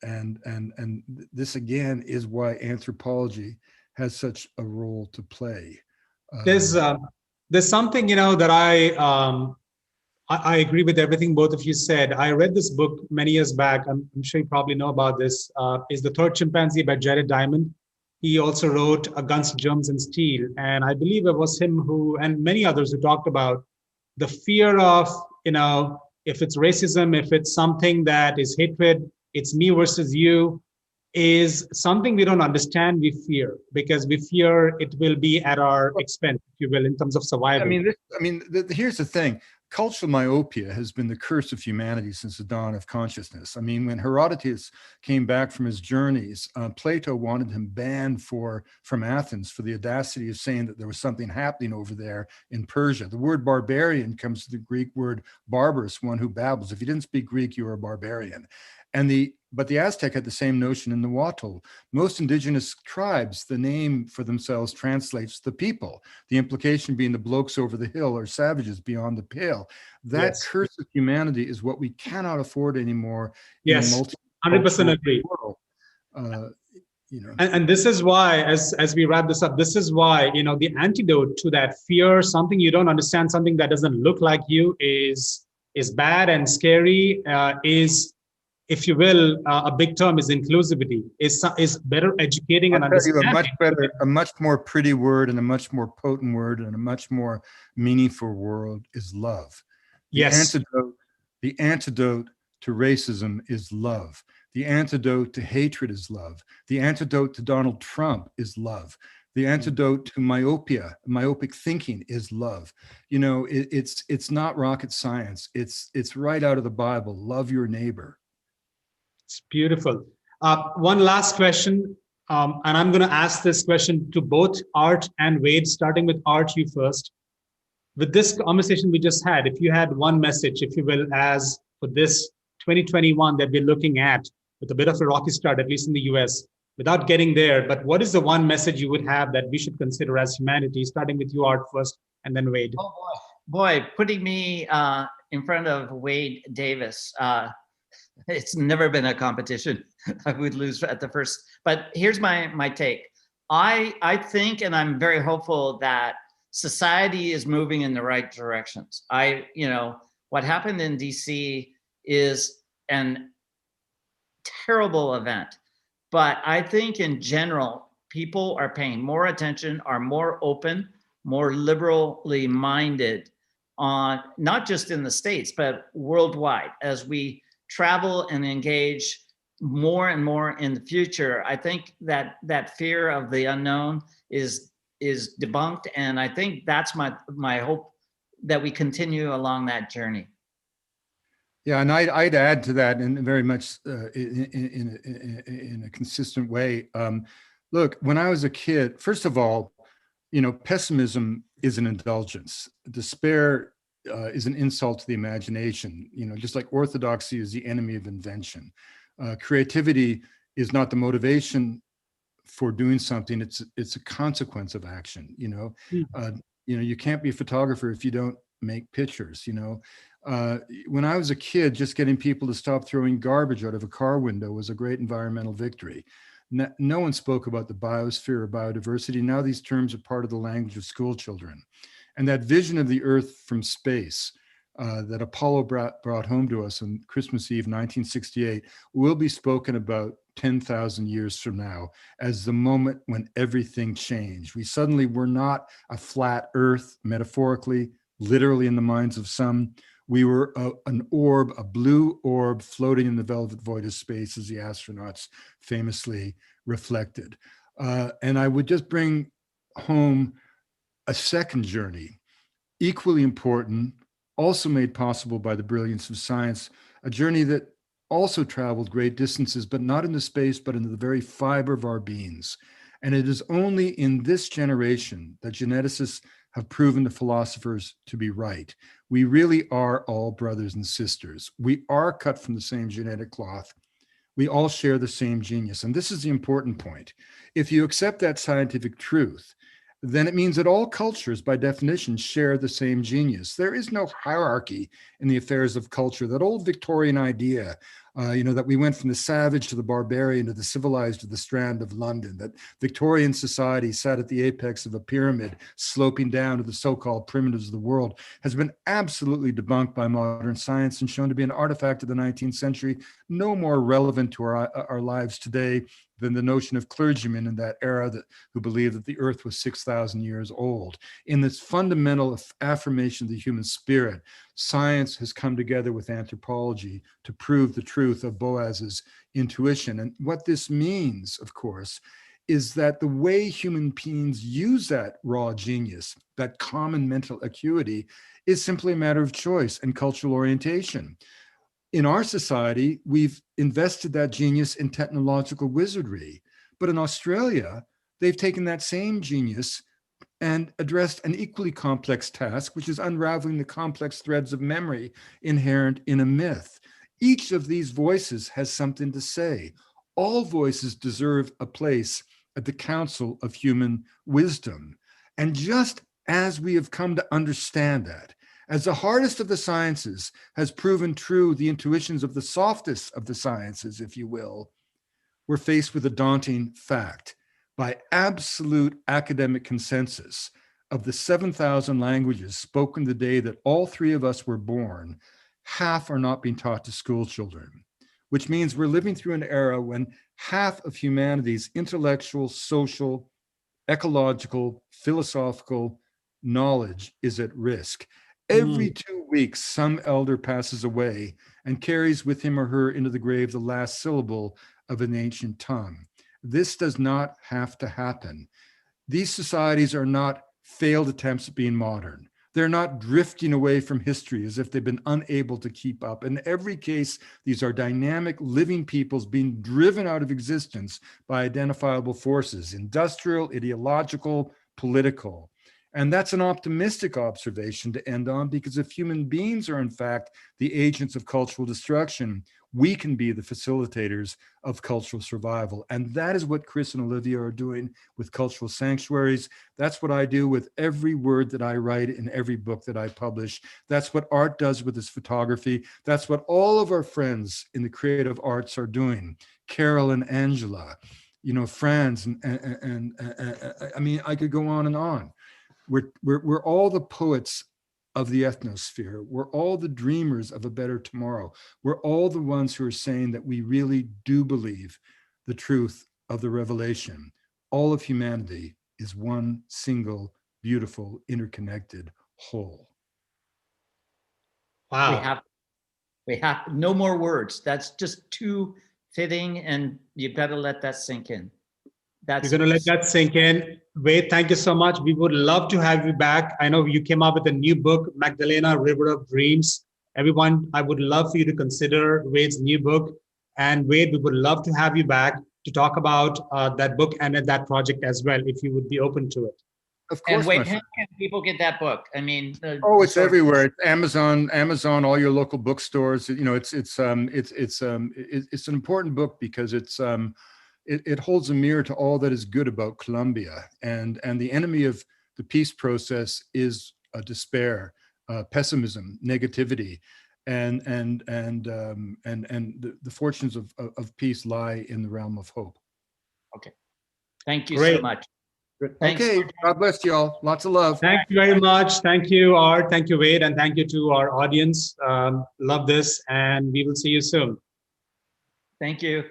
And this again is why anthropology has such a role to play. There's something, that I agree with everything both of you said. I read this book many years back. I'm sure you probably know about this. Is The Third Chimpanzee by Jared Diamond. He also wrote Guns, Germs, and Steel. And I believe it was him who, and many others who talked about the fear of, if it's racism, if it's something that is hatred, it's me versus you, is something we don't understand. We fear because we fear it will be at our expense, if you will, in terms of survival. Here's the thing. Cultural myopia has been the curse of humanity since the dawn of consciousness. I mean, when Herodotus came back from his journeys, Plato wanted him banned from Athens for the audacity of saying that there was something happening over there in Persia. The word barbarian comes from the Greek word barbarous, one who babbles. If you didn't speak Greek, you were a barbarian. But the Aztec had the same notion in the Nahuatl. Most indigenous tribes, the name for themselves translates the people, the implication being the blokes over the hill or savages beyond the pale. That curse of humanity is what we cannot afford anymore. Yes, 100% agree. World. And this is why, as we wrap this up, this is why, the antidote to that fear, something you don't understand, something that doesn't look like you is bad and scary, is, if you will, a big term is inclusivity, is better educating and understanding. A much more pretty word and a much more potent word and a much more meaningful word is love. The antidote to racism is love. The antidote to hatred is love. The antidote to Donald Trump is love. The antidote to myopic thinking is love. It's not rocket science. It's right out of the Bible. Love your neighbor. It's beautiful. One last question. And I'm going to ask this question to both Art and Wade, starting with Art, you first. With this conversation we just had, if you had one message, if you will, as for this 2021 that we're looking at, with a bit of a rocky start, at least in the US, without getting there, but what is the one message you would have that we should consider as humanity, starting with you, Art, first, and then Wade? Oh boy, putting me in front of Wade Davis. It's never been a competition. I would lose at the first. But here's my take. I think, and I'm very hopeful that society is moving in the right directions. What happened in DC is an terrible event, but I think in general, people are paying more attention, are more open, more liberally minded on not just in the States, but worldwide as we travel and engage more and more in the future. I think that fear of the unknown is debunked, and I think that's my hope, that we continue along that journey. Yeah, and I'd add to that, and very much in a consistent way. Look, when I was a kid, first of all, pessimism is an indulgence. Despair is an insult to the imagination. Just like orthodoxy is the enemy of invention. Creativity is not the motivation for doing something. It's a consequence of action. You can't be a photographer if you don't make pictures. When I was a kid, just getting people to stop throwing garbage out of a car window was a great environmental victory. No one spoke about the biosphere or biodiversity. Now these terms are part of the language of school children. And that vision of the Earth from space that Apollo brought home to us on Christmas Eve, 1968, will be spoken about 10,000 years from now as the moment when everything changed. We suddenly were not a flat Earth, metaphorically, literally in the minds of some. We were an orb, a blue orb floating in the velvet void of space, as the astronauts famously reflected. And I would just bring home a second journey, equally important, also made possible by the brilliance of science, a journey that also traveled great distances, but not into space, but into the very fiber of our beings. And it is only in this generation that geneticists have proven the philosophers to be right. We really are all brothers and sisters. We are cut from the same genetic cloth. We all share the same genius. And this is the important point. If you accept that scientific truth, then it means that all cultures, by definition, share the same genius. There is no hierarchy in the affairs of culture. That old Victorian idea, that we went from the savage to the barbarian to the civilized to the Strand of London, that Victorian society sat at the apex of a pyramid sloping down to the so-called primitives of the world, has been absolutely debunked by modern science and shown to be an artifact of the 19th century, no more relevant to our lives today than the notion of clergymen in that era who believed that the earth was 6,000 years old. In this fundamental affirmation of the human spirit, science has come together with anthropology to prove the truth of Boaz's intuition. And what this means, of course, is that the way human beings use that raw genius, that common mental acuity, is simply a matter of choice and cultural orientation. In our society, we've invested that genius in technological wizardry. But in Australia, they've taken that same genius and addressed an equally complex task, which is unraveling the complex threads of memory inherent in a myth. Each of these voices has something to say. All voices deserve a place at the council of human wisdom. And just as we have come to understand that, as the hardest of the sciences has proven true the intuitions of the softest of the sciences, if you will, we're faced with a daunting fact. By absolute academic consensus, of the 7,000 languages spoken the day that all three of us were born, half are not being taught to school children, which means we're living through an era when half of humanity's intellectual, social, ecological, philosophical knowledge is at risk. Every 2 weeks, some elder passes away and carries with him or her into the grave the last syllable of an ancient tongue. This does not have to happen. These societies are not failed attempts at being modern. They're not drifting away from history as if they've been unable to keep up. In every case, these are dynamic, living peoples being driven out of existence by identifiable forces, industrial, ideological, political. And that's an optimistic observation to end on, because if human beings are in fact the agents of cultural destruction, we can be the facilitators of cultural survival. And that is what Chris and Olivia are doing with cultural sanctuaries. That's what I do with every word that I write in every book that I publish. That's what Art does with his photography. That's what all of our friends in the creative arts are doing. Carol and Angela, you know, Franz, and I mean, I could go on and on. We're all the poets of the ethnosphere. We're all the dreamers of a better tomorrow. We're all the ones who are saying that we really do believe the truth of the revelation. All of humanity is one single, beautiful, interconnected whole. Wow. We have no more words. That's just too fitting, and you've got to let that sink in. You're going to let that sink in. Wade, thank you so much. We would love to have you back. I know you came up with a new book, Magdalena, River of Dreams. Everyone, I would love for you to consider Wade's new book. And Wade, we would love to have you back to talk about that book and that project as well, if you would be open to it. Of course. And Wade, how can people get that book? I mean, it's everywhere. It's Amazon, all your local bookstores. You know, it's an important book because it holds a mirror to all that is good about Colombia, and the enemy of the peace process is despair, pessimism, negativity, and the fortunes of peace lie in the realm of hope. Okay, thank you Great. so much. Thanks. Okay, God bless y'all. Lots of love. Thank you very much. Thank you, Art. Thank you, Wade, and thank you to our audience. Love this, and we will see you soon. Thank you.